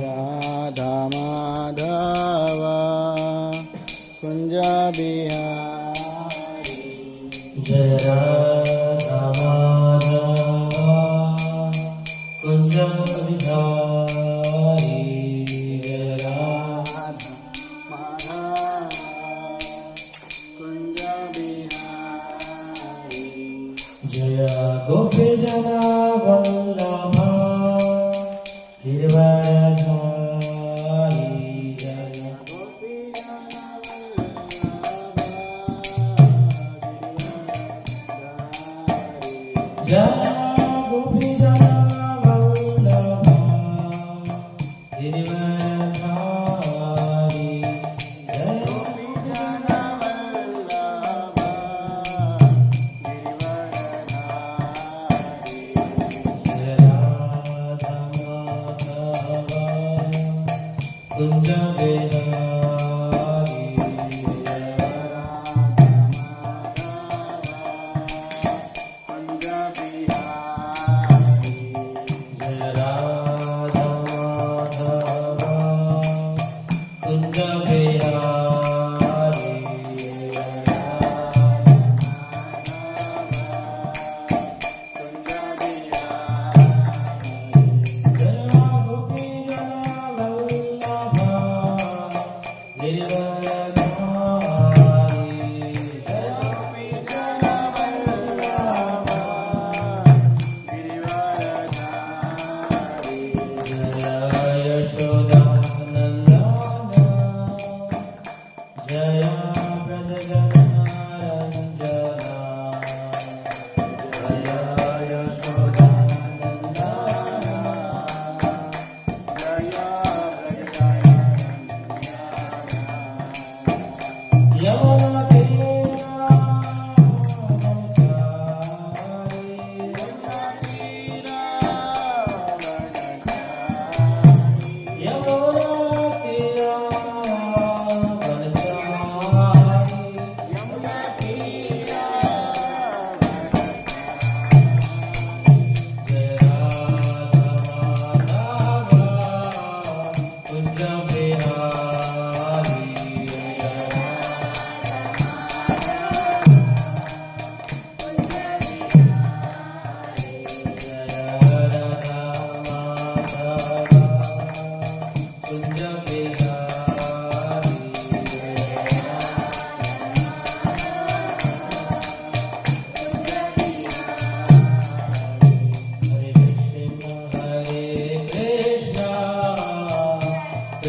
राधा माधव कुंज बिहारी जय राधा माधव कुंज बिहारी जय राधा माधव कुंज बिहारी जय गोपी जना वल्लभ गिरिवरधारी जय गोपी जय गोपी जना वल्लभ गिरिवरधारी जय जय राधा माधव कुंज बिहारी जय राधा माधव कुंज बिहारी जय गोपी जना वल्लभ गिरिवरधारी जय जय यशोदानंदन जय व्रजजनरञ्जना जय Yashodanandan Yamuna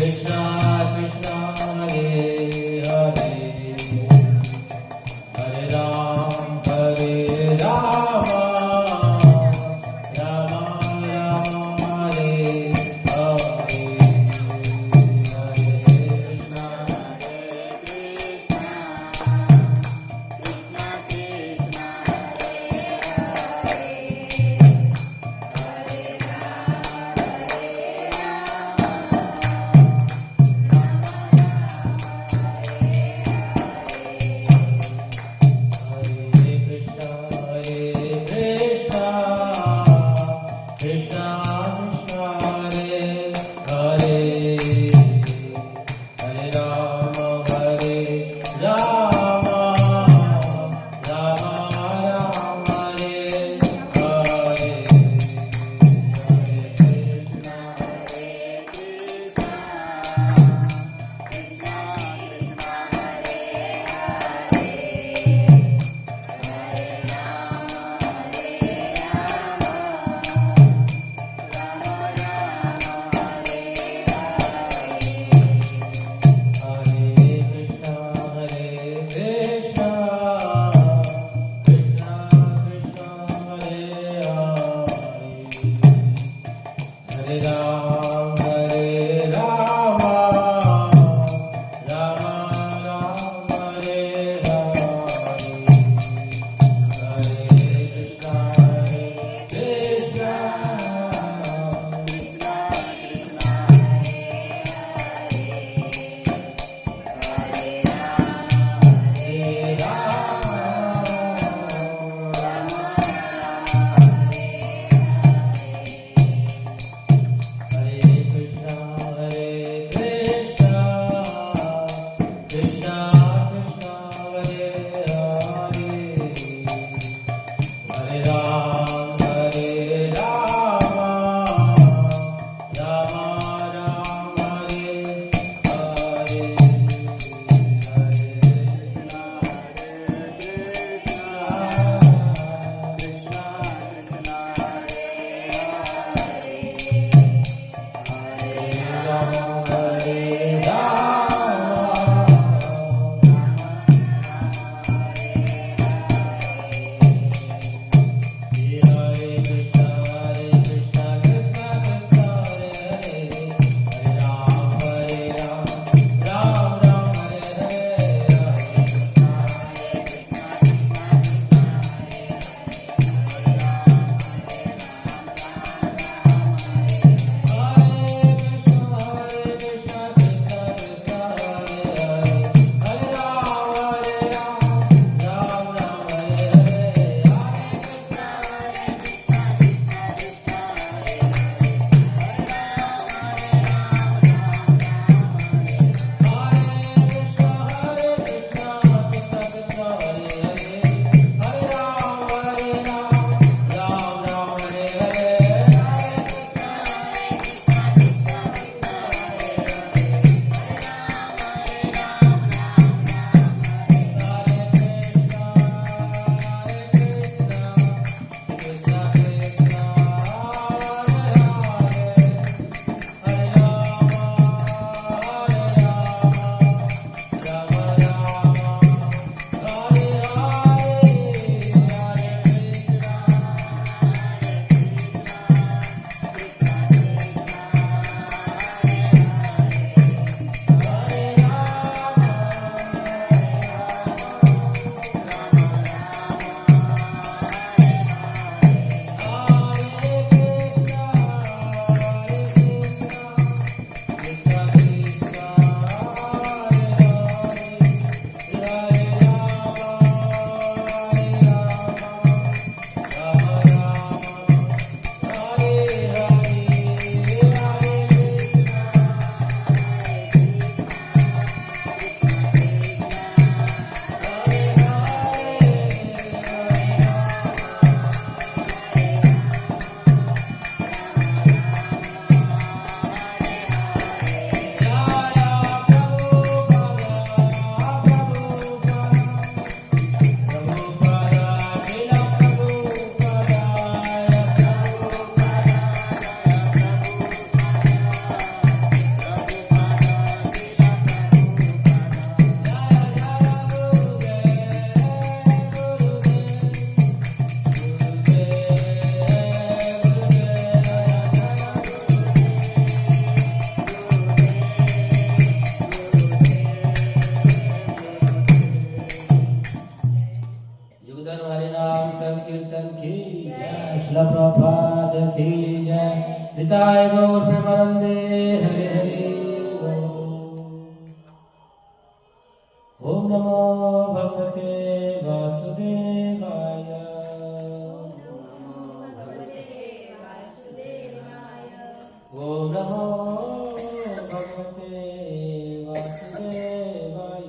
Krishna Krishna Hare Hare Hare Ram Rama Rama Hare Hare Hare Krishna Nitai गौर प्रेमानंदे हरे हरे ओम नमो भगवते वासुदेवाय ओम नमो भगवते वासुदेवाय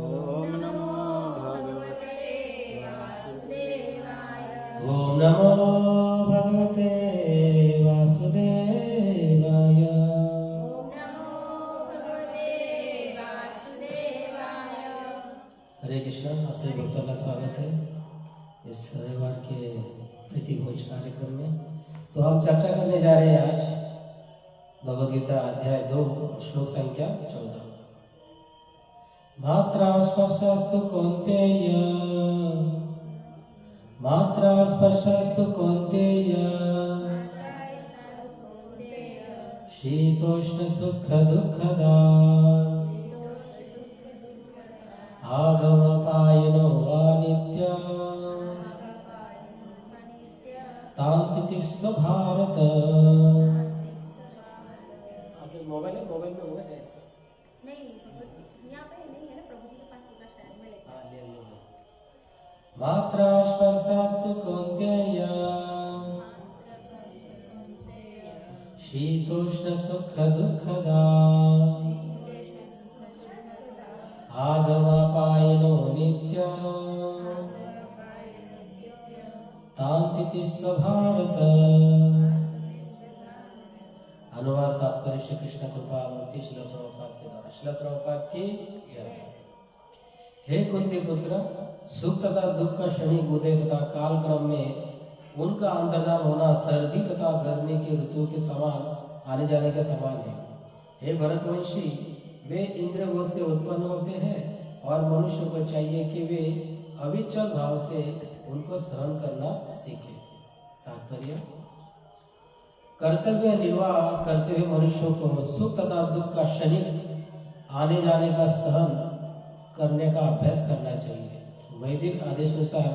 ओम नमो भगवते वासुदेवाय ओम नमो भगवते वासुदेवाय हरे कृष्णा। आप सभी भक्तों का स्वागत है इस रविवार के प्रीति भोज कार्यक्रम में। तो हम चर्चा करने जा रहे हैं आज भगवद गीता अध्याय 2 श्लोक संख्या 14। मात्रा स्पर्शास्तु कौन्तेय मात्रा स्पर्शास्तु कौन्तेय शीतोष्ण सुख दुःखदा आगमपायनो अनित्या तांतिति स्वभारत। आपके मोबाइल में हुआ है नहीं, यहाँ पे नहीं है ना, प्रभु जी के पास होगा शायद, मैं लेता हूँ। ले लो। मात्रा स्पर्शास्तु कौन्तेय शीतोष्ण सुख दुःखदा आगमपायनो नित्या तांतिति स्वभारत। अनुवाद तात्पर्य श्री कृष्ण कृपा मूर्ति श्रील प्रभुपाद के द्वारा। श्रील प्रभुपाद की जय। हे कुंती पुत्र, सुख तथा दुख का क्षणिक उदय तथा काल क्रम में उनका अंतर्धान होना सर्दी तथा गर्मी के ऋतु के समान आने जाने के समान है। हे भरतवंशी, वे इंद्रियों से उत्पन्न होते हैं और मनुष्य को चाहिए कि वे अविचल भाव से उनको सहन करना सीखे। तात्पर्य, कर्तव्य निर्वाह करते हुए मनुष्यों को सुख तथा दुख का क्षणिक आने जाने का सहन करने का अभ्यास करना चाहिए। वैदिक आदेश अनुसार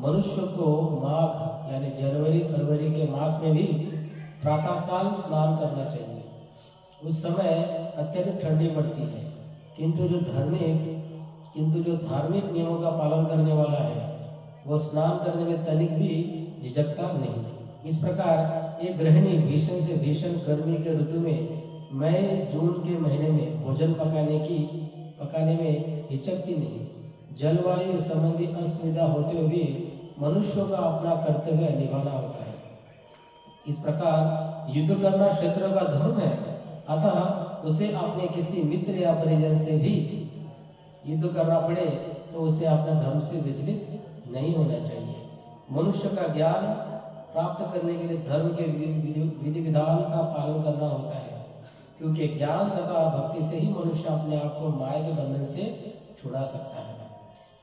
मनुष्य को माघ यानी जनवरी फरवरी के मास में भी प्रातःकाल स्नान करना चाहिए। उस समय अत्यधिक ठंडी पड़ती है, किंतु जो धार्मिक नियमों का पालन करने वाला है वो स्नान करने में तनिक भी झिझकता नहीं। इस प्रकार एक गृहिणी भीषण से भीषण गर्मी के ऋतु में मई जून के महीने में भोजन पकाने में हिचकती नहीं। जलवायु संबंधी असुविधा होते हुए भी मनुष्यों का अपना कर्तव्य निभाना होता है। इस प्रकार युद्ध करना क्षेत्र का धर्म है, अतः उसे अपने किसी मित्र या परिजन से भी युद्ध करना पड़े तो उसे अपने धर्म से विचलित नहीं होना चाहिए। मनुष्य का ज्ञान प्राप्त करने के लिए धर्म के विधि विधान का पालन करना होता है, क्योंकि ज्ञान तथा भक्ति से ही मनुष्य अपने आप को माया के बंधन से छुड़ा सकता है।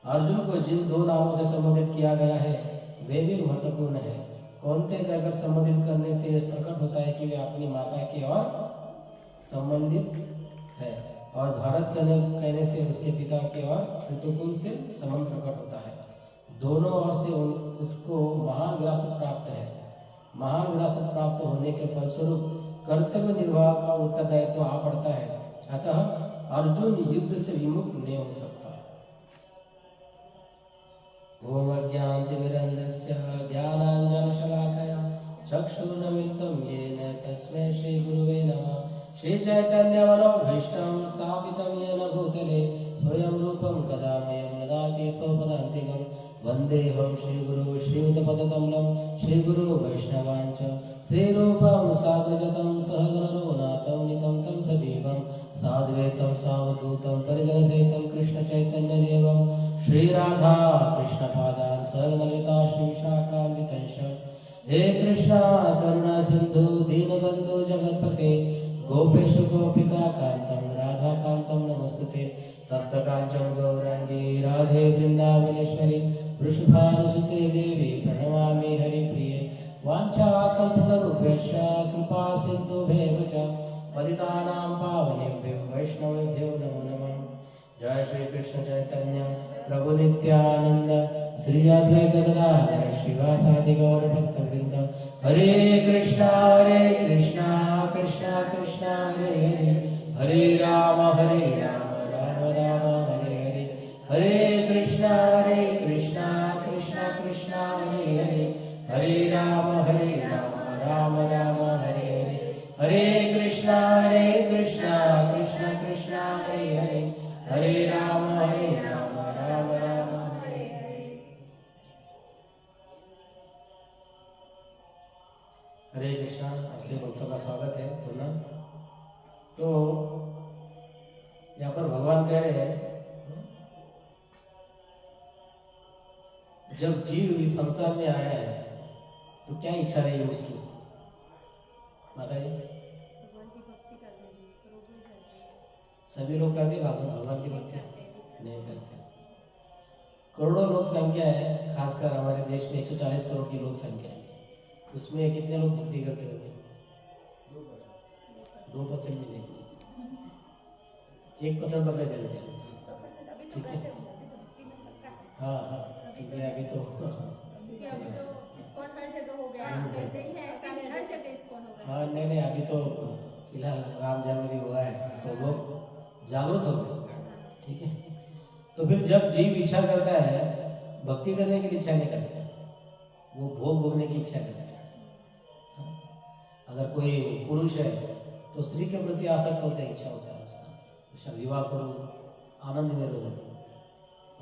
अर्जुन को जिन 2 नामों से संबोधित किया गया है वे भी महत्वपूर्ण है। कौन्तेय कहकर संबोधित करने से प्रकट होता है कि वे अपनी माता की ओर संबंधित है, और भारत कहने से उसके पिता के और ऋतुकुल से संबंध प्रकट होता है। दोनों ओर से उसको महान विरासत प्राप्त है। महान विरासत प्राप्त होने के फलस्वरूप कर्तव्य निर्वाह का उत्तरदायित्व आ पड़ता है, अतः अर्जुन युद्ध से विमुख नहीं हो सकता। ओम अज्ञानतिमिरन्धस्य ज्ञानाञ्जनशलाकया चक्षुरुन्मिलितं येन तस्मै श्रीगुरुवे नमः। श्रीचैतन्यमनोभीष्टं स्थापितं येन भूतले स्वयं रूपं कदा मह्यं ददाति स्वपदान्तिकं। वन्देऽहं श्रीगुरु श्रीयुतपदकमलं श्रीगुरु वैष्णवाञ्च श्रीरूपं साग्रजातं सहगणरघुनाथं नितं तं सजीवं साद्वैतं सावधूतं परिजनसहितं कृष्णचैतन्यदेवं श्रीराधा कृष्णपादान् सहगणललिता श्रीविशाखान्वितंश। हे कृष्णा करुणा सिन्धु दीनबन्धु जगत्पते गोपेश गोपिका कांतं राधा कांतं नमस्तुते। तप्त कांचन गौरांगी राधे वृंदावनेश्वरी वृषभानुसुते देवी प्रणमामि हरिप्रिये। वाञ्छाकल्पतरुभ्यश्च कृपा सिन्धुभ्येव च पतितानां पावनेभ्यो वैष्णवेभ्यो नमो नमः। जय श्री कृष्ण चैतन्य प्रभु नित्यानंद श्री अद्वैत गदाधर श्रीवासादि गौर भक्तवृंद हरे कृष्णा कृष्णा कृष्णा हरे हरे, हरे राम राम राम हरे हरे, हरे कृष्णा कृष्णा कृष्णा हरे हरे, हरे राम राम राम हरे हरे, हरे कृष्णा कृष्णा कृष्णा हरे हरे, हरे राम राम राम हरे हरे। हरे कृष्णा। आपसे भक्तों का स्वागत है पुनः। तो यहाँ पर भगवान कह रहे हैं, जब जीव इस संसार में आया है तो क्या इच्छा रही है उसकी, बताइए। भगवान की भक्ति करने की, रोगी करते हैं। सभी लोग करते भगवान की नहीं भक्ति करते, नहीं करते। करोड़ों लोग संख्या है, खासकर हमारे देश में 140 करोड़ की लोग संख्या है, उसमें कितने लोग भक्ति करते होंगे? 2% भी नहीं, 1% पता चल गया। 2% अभी तो ठीक है। करते होंगे, अभी तो भक्ति में सबका है। हाँ हाँ, क्योंकि अभी तो क्योंकि अभी तो इस्कॉन हर जगह हो गया है, पहले ही है ऐसा नहीं, हर जगह इस्कॉन हो गया। हाँ नहीं, अभी तो फिलहाल राम जन्मदिन हुआ है तो लोग जागरूक हो गए। ठीक है। तो फिर जब जीव इच्छा करता है, भक्ति करने की इच्छा नहीं करता, वो भोग भोगने की इच्छा करता है। अगर कोई पुरुष है तो स्त्री के प्रति आसक्त होता है, इच्छा होता है उसका विवाह करूं, आनंद में रहूं।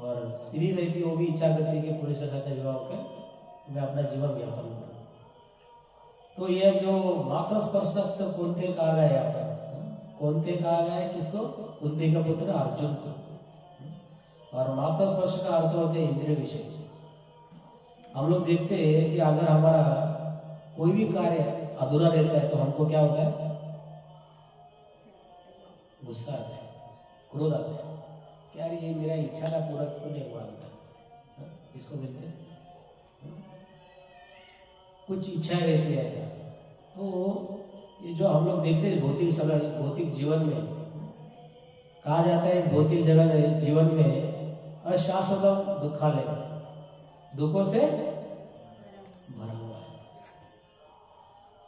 और स्त्री रहती वो भी इच्छा करती है कि पुरुष के साथ विवाह होकर मैं अपना जीवन व्यापन करूं। तो ये जो मात्र स्पर्शस्थ कुंती कहा गया है यहाँ पर, कुंती कहा गया है किसको? कुंती का पुत्र अर्जुन को। और मात्र स्पर्श का अर्थ होते हैं इंद्रिय विषय। हम लोग देखते हैं कि अगर हमारा कोई भी कार्य अधूरा रहता है तो हमको क्या होता है? गुस्सा आता है, क्रोध आता है, क्या ये मेरा इच्छा का पूरा क्यों नहीं हुआ होता? इसको बोलते हैं कुछ इच्छाएं रहती है ऐसा। तो ये जो हम लोग देखते हैं भौतिक जीवन में कहा जाता है, इस भौतिक जीवन में अशाश्वत दुखालय, दुखों से भरा हुआ है।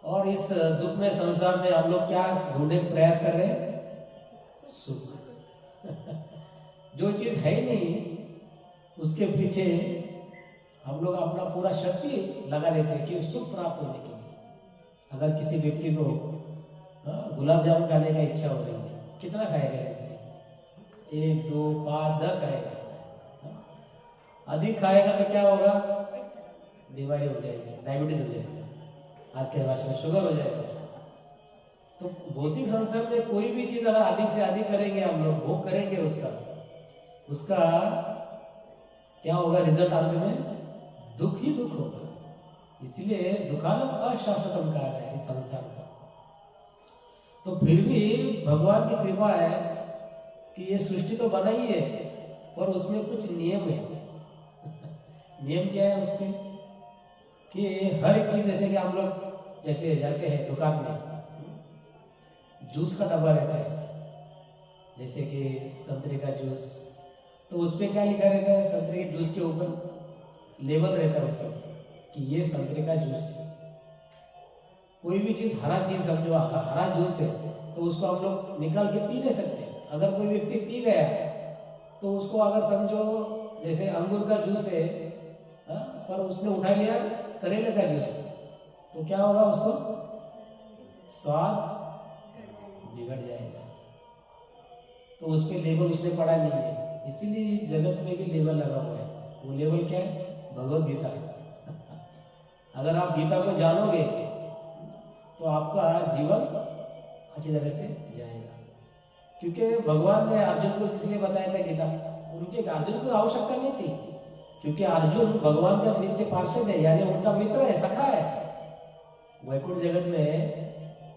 और इस दुख में संसार में हम लोग क्या ढूंढने का प्रयास कर रहे हैं? सुख। जो चीज है ही नहीं उसके पीछे हम लोग अपना पूरा शक्ति लगा देते हैं कि सुख प्राप्त होने के लिए। अगर किसी व्यक्ति को गुलाब जामुन खाने का इच्छा हो रही है, कितना खाएगा व्यक्ति? 1, 2, 5, 10 खाएगा। अधिक खाएगा तो क्या होगा? बीमारी हो जाएगी, डायबिटीज हो जाएगी, आज के भाषा में शुगर हो जाएगा। तो भौतिक संसार में कोई भी चीज अगर अधिक से अधिक करेंगे, हम लोग भोग करेंगे, उसका क्या होगा? रिजल्ट अंत में दुख ही दुख होगा। इसलिए दुखालम अशाश्वतम कहा गया इस संसार का। तो फिर भी भगवान की कृपा है कि ये सृष्टि तो बनाई है और उसमें कुछ नियम है। नियम क्या है उसमें? कि हर एक चीज, जैसे कि हम लोग जैसे जाते हैं दुकान में, जूस का डब्बा रहता है, जैसे कि संतरे का जूस, तो उसपे क्या लिखा रहता है? संतरे के जूस के ऊपर लेबल रहता है उसका कि ये संतरे का जूस है। कोई भी चीज, हरा चीज समझो, हरा जूस है तो उसको हम लोग निकाल के पी नहीं सकते। अगर कोई व्यक्ति पी गया तो उसको अगर समझो जैसे अंगूर का जूस है, पर उसने उठा लिया करेले का जूस, तो क्या होगा? उसको स्वाद बिगड़ जाएगा। तो उस पे लेबल उसने पढ़ा नहीं है, इसीलिए जगत में भी लेबल लगा हुआ है। वो लेबल क्या है? भगवद गीता। अगर आप गीता को जानोगे तो आपका जीवन अच्छी तरह से जाएगा। क्योंकि भगवान ने अर्जुन को इसलिए बताया था गीता, उनके अर्जुन को आवश्यकता नहीं थी, क्योंकि अर्जुन भगवान का नित्य पार्षद है, यानी उनका मित्र है, सखा है। वैकुंठ जगत में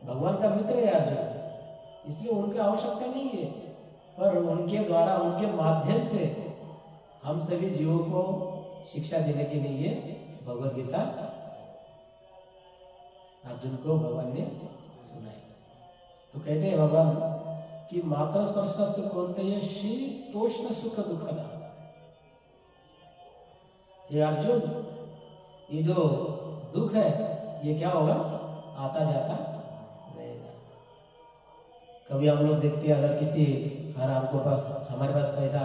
भगवान का मित्र है अर्जुन, इसलिए उनकी आवश्यकता नहीं है। पर उनके द्वारा, उनके माध्यम से हम सभी जीवों को शिक्षा देने के लिए भगवद गीता अर्जुन को भगवान ने सुनाई। तो कहते हैं भगवान कि मात्र स्पर्शस्तु कौन्तेय शीतोष्ण सुख दुखदा। ये अर्जुन, ये जो दुख है ये क्या होगा, आता जाता रहेगा। कभी हम लोग देखते हैं अगर किसी हमारे पास पैसा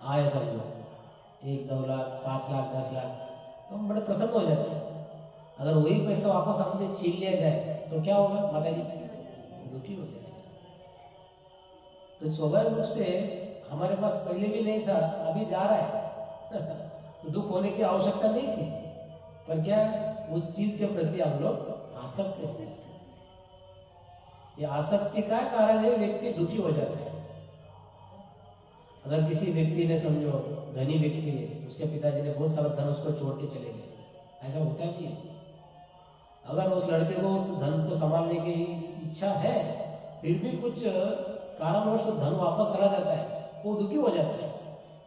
आए, समझो 1, 2 लाख, 5 लाख, 10 लाख, तो हम बड़े प्रसन्न हो जाते हैं। अगर वही पैसा वापस हमसे छीन लिया जाए तो क्या होगा माता जी, दुखी हो जाएगा। तो स्वाभाविक रूप से हमारे पास पहले भी नहीं था, अभी जा रहा है तो दुख होने की आवश्यकता नहीं थी, पर क्या उस चीज के प्रति हम लोग आसक्त हो जाते हैं। ये आसक्ति का कारण है, व्यक्ति दुखी हो जाता है। अगर किसी व्यक्ति ने, समझो धनी व्यक्ति है, उसके पिताजी ने बहुत सारा धन उसको छोड़ के चले गए, ऐसा होता भी है। अगर उस लड़के को उस धन को संभालने की इच्छा है, फिर भी कुछ कारणवश वो धन वापस चला जाता है, वो दुखी हो जाता है।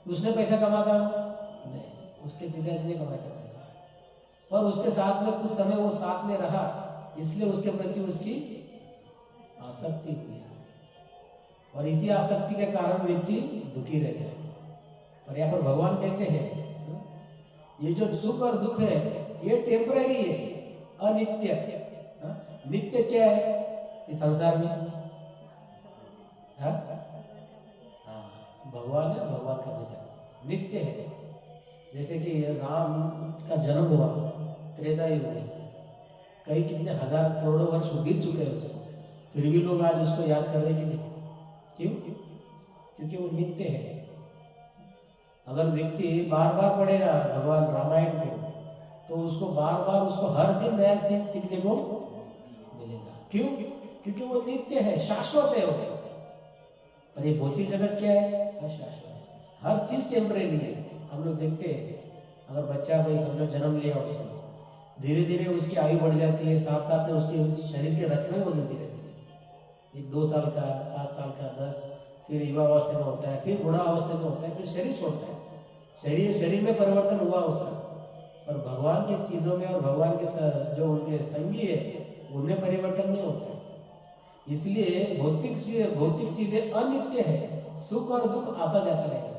उसने पैसा कमाता नहीं, उसके पिताजी ने कमाया था पैसा, और उसके साथ में कुछ समय वो साथ में रहा, इसलिए उसके प्रति उसकी आसक्ति हुई, और इसी आसक्ति के कारण व्यक्ति दुखी रहता है। पर यहाँ पर भगवान कहते हैं ये जो सुख और दुख है ये टेम्पररी है, अनित्य। नित्य क्या है इस संसार में? भगवान है, भगवान का भजन नित्य है। जैसे कि राम का जन्म हुआ त्रेता युग में, कई कितने हजार करोड़ों वर्ष बीत चुके हैं उसको, फिर भी लोग आज उसको याद कर रहे कि नहीं? क्यों? क्योंकि वो नित्य है। अगर व्यक्ति बार बार पढ़ेगा भगवान रामायण को, तो उसको बार बार उसको हर दिन नया चीज सीखने को मिलेगा। क्यों? क्योंकि वो नित्य है, शाश्वत है वो। पर ये भौतिक जगत क्या है? अशाश्वत। हर चीज टेम्परेरी है। हम लोग देखते हैं अगर बच्चा कोई समझो जन्म लिया, उसको धीरे धीरे उसकी आयु बढ़ जाती है, साथ साथ में उसके शरीर की रचना बदलती रहती है। 1, 2 साल का, 5 साल का, 10, फिर युवा अवस्था में होता है, फिर बुढ़ा अवस्था में होता है, फिर शरीर छोड़ता है। शरीर में परिवर्तन हुआ उसका, पर भगवान की चीजों में और भगवान के जो उनके संगी है उनमें परिवर्तन नहीं होता है। इसलिए भौतिक चीजें अनित्य है, सुख और दुख आता जाता रहेगा,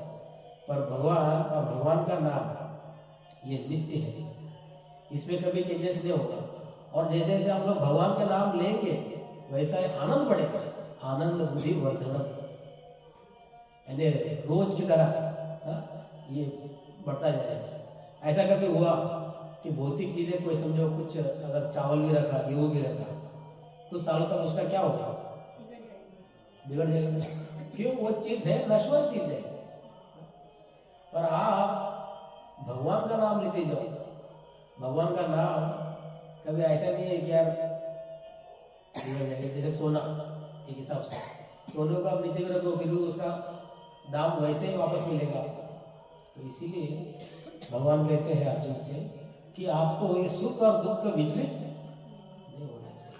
पर भगवान और भगवान का नाम ये नित्य है, इसमें कभी चेंजेस नहीं होगा। और जैसे जैसे हम लोग भगवान का नाम लेंगे वैसा आनंद बढ़ेगा, आनंद बुद्धि वर्धन, यानी रोज की तरह ये बढ़ता जाएगा। ऐसा कभी हुआ कि भौतिक चीजें कोई समझो कुछ अगर चावल भी रखा, गेहूं भी रखा, कुछ सालों तक उसका क्या होगा? बिगड़ जाएगा। क्यों? वो चीज है, नश्वर चीज है। पर आप भगवान का नाम लेते जाओ, भगवान का नाम कभी ऐसा नहीं है कि यार जैसे सोना, एक हिसाब से सोने को आप नीचे में रखो फिर भी उसका दाम वैसे ही वापस मिलेगा। तो इसीलिए भगवान कहते हैं अर्जुन से कि आपको ये सुख और दुख का विचलित नहीं होना चाहिए।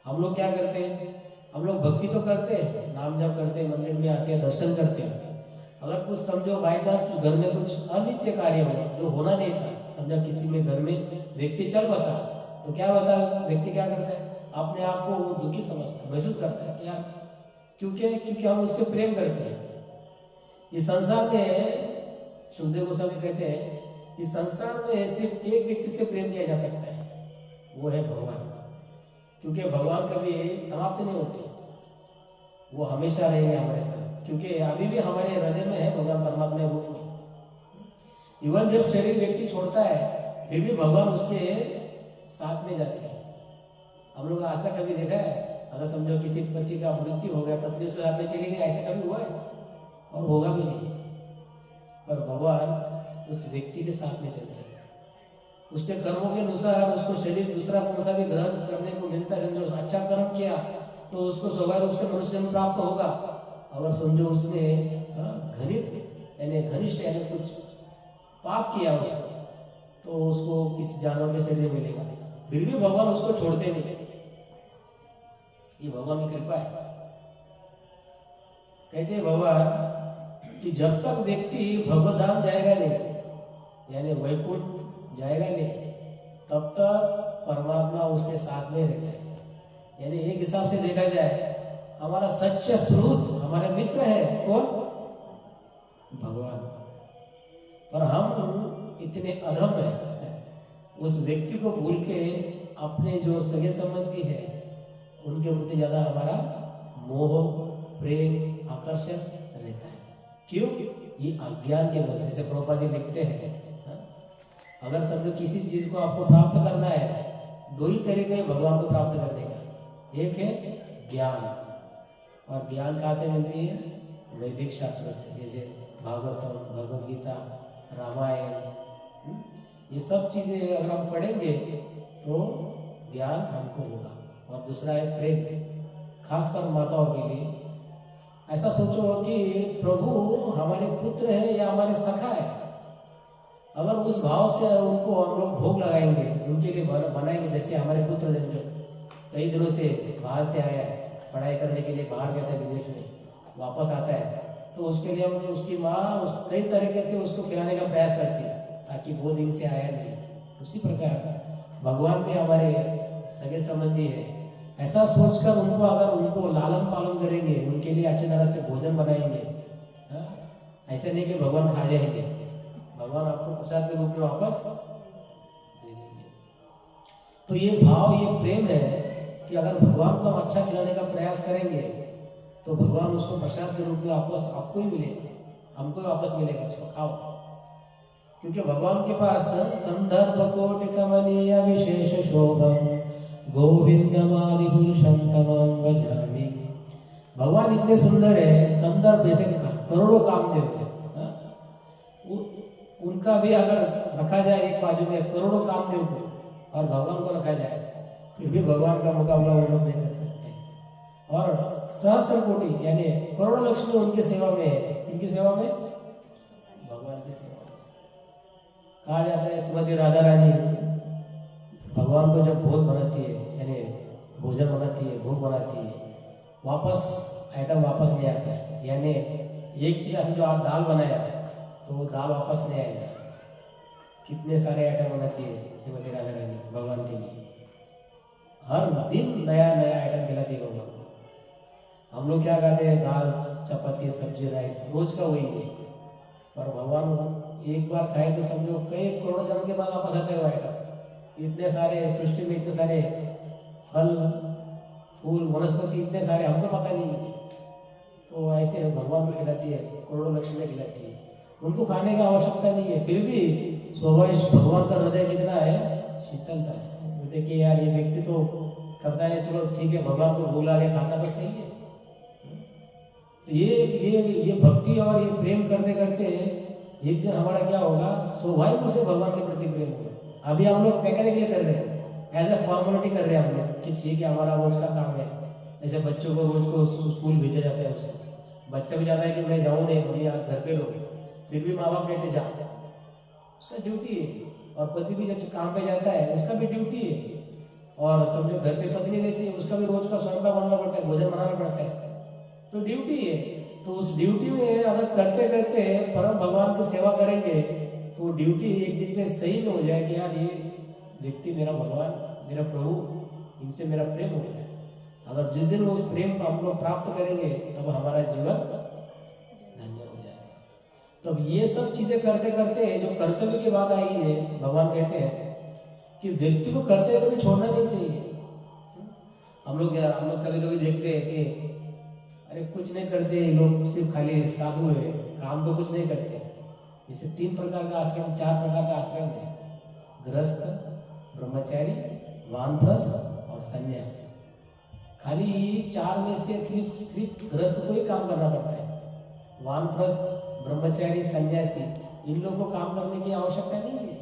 हम लोग क्या करते हैं? हम लोग भक्ति तो करते हैं, नाम जप करते हैं, मंदिर में आते हैं, दर्शन करते हैं। अगर कुछ समझो बाई चांस घर में कुछ अनित्य कार्य हुआ जो होना नहीं था, समझा किसी में घर में व्यक्ति चल बसा, तो क्या होता है? व्यक्ति क्या करता है? अपने आप को वो दुखी समझता, महसूस करता है कि यार क्योंकि हम उससे प्रेम करते हैं। इस संसार में सुखदेव गोस्वामी कहते हैं इस संसार में सिर्फ एक व्यक्ति से प्रेम किया जा सकता है, वो है भगवान। क्योंकि भगवान कभी समाप्त नहीं होते, वो हमेशा रहेंगे हमारे साथ, क्योंकि अभी भी हमारे हृदय में है भगवान परमात्मा रूप में। इवन जब शरीर व्यक्ति छोड़ता है फिर भी भगवान उसके साथ में जाते हैं। हम लोग आज तक कभी देखा है अगर समझो किसी पति का मृत्यु हो गया, पत्नी उसके साथ में चली गई, ऐसा कभी हुआ है? और होगा भी नहीं। पर भगवान उस व्यक्ति के साथ में चलते हैं, उसके कर्मों के अनुसार उसको शरीर दूसरा कौन सा भी ग्रहण करने को मिलता है। समझो अच्छा कर्म किया तो उसको स्वाभाविक रूप से मनुष्य जन्म प्राप्त होगा। अगर समझो उसने घनिष्ठ यानी कुछ पाप किया उसको, तो उसको किसी जानवर के शरीर मिलेगा, फिर भी भगवान उसको छोड़ते नहीं। ये भगवान की कृपा है। कहते हैं भगवान कि जब तक व्यक्ति भगवत धाम जाएगा नहीं, यानी वैकुंठ जाएगा नहीं, तब तक परमात्मा उसके साथ में रहता है। यानी एक हिसाब से देखा जाए हमारा सच्चा स्रोत, हमारे मित्र है कौन? भगवान। पर हम इतने अधम है, उस व्यक्ति को भूल के अपने जो सगे संबंधी है उनके प्रति ज्यादा हमारा मोह, प्रेम, आकर्षण रहता है। क्यों? ये अज्ञान के वजह से। जैसे प्रभुपाद जी लिखते हैं, अगर समझो किसी चीज को आपको प्राप्त करना है, दो ही तरीके हैं भगवान को प्राप्त करने का। एक है ज्ञान, और ज्ञान कहाँ से मिलती है? वैदिक शास्त्र से, जैसे भागवतम, भगवद गीता, रामायण। ये सब चीजें अगर हम पढ़ेंगे तो ज्ञान हमको होगा। और दूसरा है प्रेम, खासकर माताओं के लिए। ऐसा सोचो कि प्रभु हमारे पुत्र है या हमारे सखा है। अगर उस भाव से उनको हम लोग भोग लगाएंगे, उनके लिए बनाएंगे, जैसे हमारे पुत्र जो कई दिनों से बाहर से आया है, पढ़ाई करने के लिए बाहर गया था विदेश में, वापस आता है, तो उसके लिए हम उसकी माँ कई तरीके से उसको खिलाने का प्रयास करती है ताकि वो दिन से आया नहीं। उसी प्रकार भगवान भी हमारे सगे संबंधी है। ऐसा सोचकर उनको, अगर उनको लालन पालन करेंगे, उनके लिए अच्छी तरह से भोजन बनाएंगे, ऐसे नहीं कि भगवान खा जाएंगे, भगवान आपको प्रसाद के रूप में वापस दे देंगे। तो ये भाव, ये प्रेम है कि अगर भगवान को हम अच्छा खिलाने का प्रयास करेंगे तो भगवान उसको प्रसाद के रूप में वापस आपको ही मिलेगा, हमको ही वापस मिलेगा, उसको खाओ। क्योंकि भगवान के पास कंधर्व कोटि कमनीय विशेष शोभम गोविंदमादि पुरुषम तमं भजामि। भगवान इतने सुंदर है, कंधर्व जैसे करोड़ों कामदेव है, उनका भी अगर रखा जाए एक बाजू में करोड़ों कामदेव को और भगवान को रखा जाए, फिर भी भगवान का मुकाबला वो लोग नहीं कर सकते। और सहस्र कोटि यानी करोड़ों लक्ष्मी उनकी सेवा में है। इनकी सेवा में, भगवान की सेवा में। कहा जाता है श्रीमती राधा रानी भगवान को जब भोग बनाती है, यानी भोजन बनाती है, भोग बनाती है, वापस आइटम वापस नहीं आता है। यानी एक चीज हम जो आज दाल बनाया तो वो दाल वापस नहीं आएगा। कितने सारे आइटम बनाती है श्रीमती राधा रानी भगवान के लिए, हर दिन नया नया आइटम खिलाती है भगवान को। हम लोग क्या खाते हैं? दाल, चपाती, सब्जी, राइस, रोज का वही है। पर भगवान एक बार खाए तो समझो कई करोड़ जन्म के बाद वापस आते हैं आइटम। इतने सारे सृष्टि में, इतने सारे फल, फूल, वनस्पति, इतने सारे हमको पता नहीं है। तो ऐसे भगवान को खिलाती है, करोड़ों लक्ष्मी खिलाती है, उनको खाने की आवश्यकता नहीं है। फिर भी स्वाभाविक भगवान का हृदय कितना है? शीतलता है। देखिए यार, ये व्यक्ति तो करता है, चलो ठीक है, भगवान को भोग लगा के खाता तो सही है। तो ये भक्ति और ये प्रेम करते करते एक दिन हमारा क्या होगा? स्वाभाविक से भगवान के प्रति प्रेम होगा। अभी हम लोग पैकेज के लिए कर रहे हैं, एज ए फॉर्मेलिटी कर रहे हैं हम लोग कि ठीक है हमारा रोज का काम है। जैसे बच्चों को रोज को स्कूल भेजा जाता है, उसको बच्चा भी जाता है कि मैं जाऊँ नहीं, मम्मी आज घर पे रहो, फिर भी माँ बाप कहते जा, उसका ड्यूटी है। और पति भी जब काम पे जाता है उसका भी ड्यूटी है। और समझो घर पे पत्नी रहती है, उसका भी रोज का स्वयं का बनाना पड़ता है, भोजन बनाना पड़ता है, तो ड्यूटी है। तो उस ड्यूटी में अगर करते करते परम भगवान की सेवा करेंगे तो ड्यूटी एक दिन में सही में हो जाए कि यार ये व्यक्ति मेरा भगवान, मेरा प्रभु, इनसे मेरा प्रेम हो गया। अगर जिस दिन उस प्रेम को हम लोग प्राप्त करेंगे तब हमारा जीवन धन्य हो जाएगा। तो अब ये सब चीजें करते करते जो कर्तव्य की बात आई है, भगवान कहते हैं कि व्यक्ति को कर्तव्य कभी छोड़ना नहीं चाहिए। हम लोग कभी कभी देखते हैं कि अरे कुछ नहीं करते लोग, सिर्फ खाली साधु है, काम तो कुछ नहीं करते। जैसे 3 प्रकार का आश्रम, 4 प्रकार का आश्रम है, गृहस्थ, ब्रह्मचारी, वानप्रस्थ और संन्यास। खाली 4 में से सिर्फ गृहस्थ को ही काम करना पड़ता है। वानप्रस्थ, ब्रह्मचारी, सन्यासी, इन लोगों को काम करने की आवश्यकता नहीं है,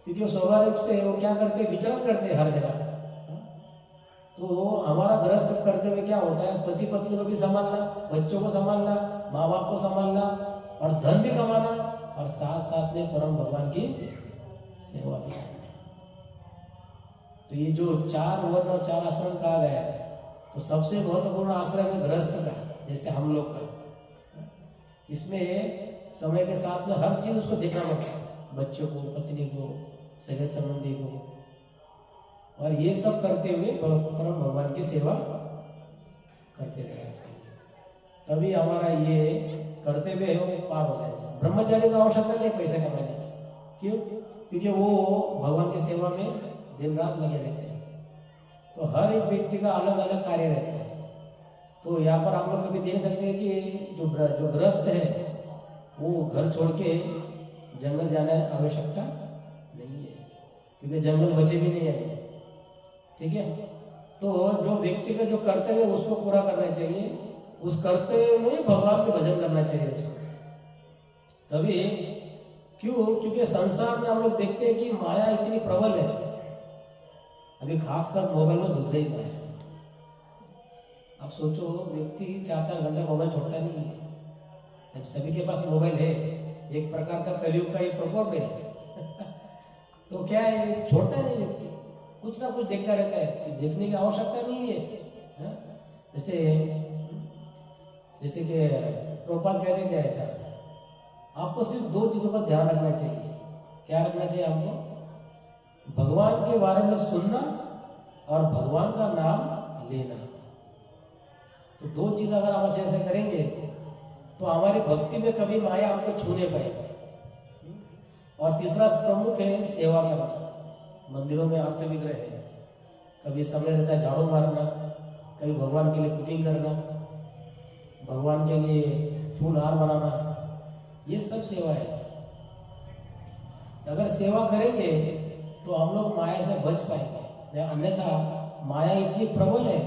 क्योंकि वो स्वाभाविक से वो क्या करते हैं? विचरण करते हैं हर जगह। तो हमारा गृहस्थ कर्तव्य क्या होता है? पति पत्नी को भी संभालना, बच्चों को संभालना, माँ बाप को संभालना और धन भी कमाना, और साथ साथ में परम भगवान की सेवा भी करना। तो ये जो 4 वर्ण और 4 आश्रम कहा गया है, तो सबसे महत्वपूर्ण आश्रम है गृहस्थ का, जैसे हम लोग का। इसमें समय के साथ में हर चीज उसको देखना पड़ता है, बच्चों को, पत्नी को, सगे संबंधी को, और ये सब करते हुए परम भगवान की सेवा करते रहना चाहिए। तभी हमारा ये कर्तव्य है वो पार हो जाएगा। ब्रह्मचारी को आवश्यकता नहीं पैसा कमाने की। क्यों? क्योंकि वो भगवान की सेवा में दिन रात लगे रहते हैं। तो हर एक व्यक्ति का अलग अलग कार्य रहता है। तो यहाँ पर हम लोग कभी देख सकते हैं कि जो गृहस्थ है वो घर छोड़ के जंगल जाने आवश्यकता नहीं है, क्योंकि जंगल बचे भी नहीं है। ठीक है, तो जो व्यक्ति का जो कर्तव्य है उसको पूरा करना चाहिए, उस कर्तव्य में भगवान के भजन करना चाहिए उसको। तभी क्यों? क्योंकि संसार में हम लोग देखते हैं कि माया इतनी प्रबल है। अभी खासकर मोबाइल में घुस गई माया। आप सोचो, व्यक्ति 4-4 घंटे मोबाइल छोड़ता नहीं है। अब सभी के पास मोबाइल है, एक प्रकार का कलयुग का एक प्रकोप है। तो क्या है, छोड़ता नहीं व्यक्ति, कुछ ना कुछ देखता रहता है। देखने की आवश्यकता नहीं है, है? जैसे कि प्रभुपाद कहते क्या ऐसा, आपको सिर्फ 2 चीजों का ध्यान रखना चाहिए। क्या रखना चाहिए आपको? भगवान के बारे में सुनना और भगवान का नाम लेना। तो 2 चीज अगर आप अच्छे से करेंगे तो हमारी भक्ति में कभी माया हमको छू नहीं पाएगी। और तीसरा प्रमुख है सेवा करना। मंदिरों में आर्च विग्रह है, कभी समय रहता है झाड़ू मारना, कभी भगवान के लिए कुकिंग करना, भगवान के लिए फूल हार बनाना, ये सब सेवा है। अगर सेवा करेंगे तो हम लोग माया से बच पाएंगे। अन्यथा माया इतनी प्रबल है,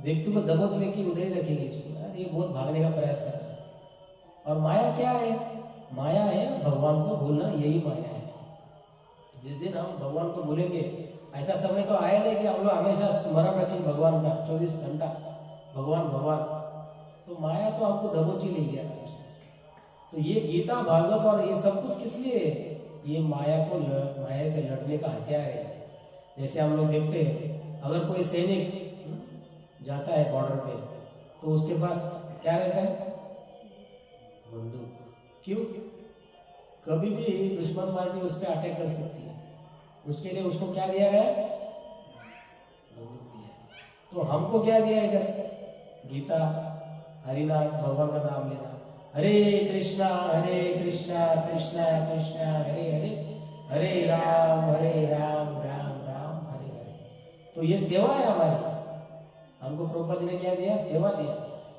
व्यक्ति को दबोच लेके उधर ही रखेगी उसको। ये बहुत भागने का प्रयास करता है। और माया क्या है? माया है भगवान को भूलना, यही माया है। जिस दिन हम भगवान को भूलेंगे, ऐसा समय तो आया नहीं कि हम लोग हमेशा स्मरण रखें भगवान का 24 घंटा भगवान भगवान, तो माया तो हमको दबोच ही ले गया। तो ये गीता भागवत और ये सब कुछ किस लिए है? ये माया से लड़ने का हथियार है। जैसे हम लोग देखते हैं, अगर कोई सैनिक जाता है बॉर्डर पे तो उसके पास क्या रहता है? बंदूक। क्यों? कभी भी दुश्मन पार्टी उस पर अटैक कर सकती है, उसके लिए उसको क्या दिया गया? बंदूक दिया। तो हमको क्या दिया इधर? गीता, हरिनाम, भगवान का नाम लेना, हरे कृष्णा कृष्णा कृष्णा हरे हरे, हरे राम राम राम हरे हरे। तो ये सेवा है हमारी। हमको प्रभुपाद जी ने क्या दिया? सेवा दिया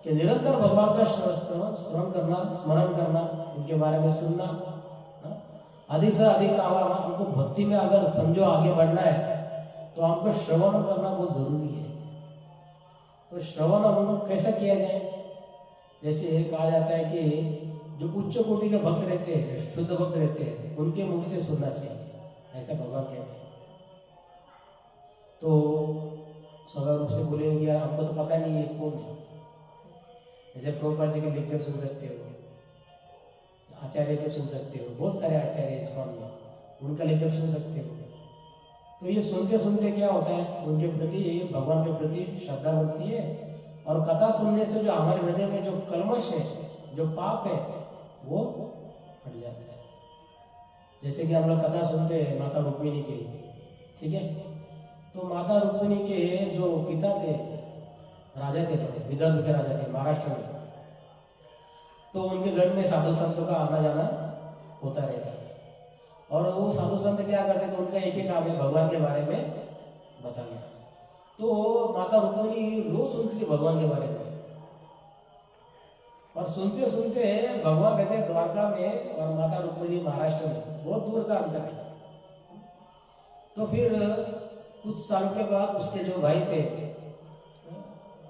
कि निरंतर भगवान का स्मरण करना, उनके बारे में सुनना। अधिक से अधिक हमको भक्ति में अगर समझो आगे बढ़ना है तो हमको श्रवण करना बहुत जरूरी है। तो श्रवण हम कैसा किया जाए? जैसे कहा जाता है कि जो उच्च कोटि के भक्त रहते हैं, शुद्ध भक्त रहते हैं, उनके मुख से सुनना चाहिए, ऐसा भगवान कहते हैं। तो स्वाभाविक रूप से बोलेंगे यार हमको तो पता नहीं है कौन है। जैसे प्रभुपाद जी के लेक्चर सुन सकते हो, आचार्य के सुन सकते हो, बहुत सारे आचार्य इस्कॉन में, उनका लेक्चर सुन सकते हो। तो ये सुनते सुनते क्या होता है, उनके प्रति, भगवान के प्रति श्रद्धा बढ़ती है। और कथा सुनने से जो हमारे हृदय में जो कलमश है, जो पाप है, वो हट जाता है। जैसे कि हम लोग कथा सुनते हैं माता रुक्मिणी की, ठीक है? तो माता रुक्मिणी के जो पिता थे, राजा थे, बड़े विदर्भ के राजा थे महाराष्ट्र में। तो उनके घर में साधु संतों का आना जाना होता रहता था। और वो साधु संत क्या करते थे, उनका एक ही काम है भगवान के बारे में बताना। तो माता रुक्मिणी रोज सुनती थी भगवान के बारे में। और सुनते सुनते भगवान रहते द्वारका में और माता रुक्मिणी महाराष्ट्र में, बहुत दूर का अंतर है। तो फिर कुछ सालों के बाद उसके जो भाई थे,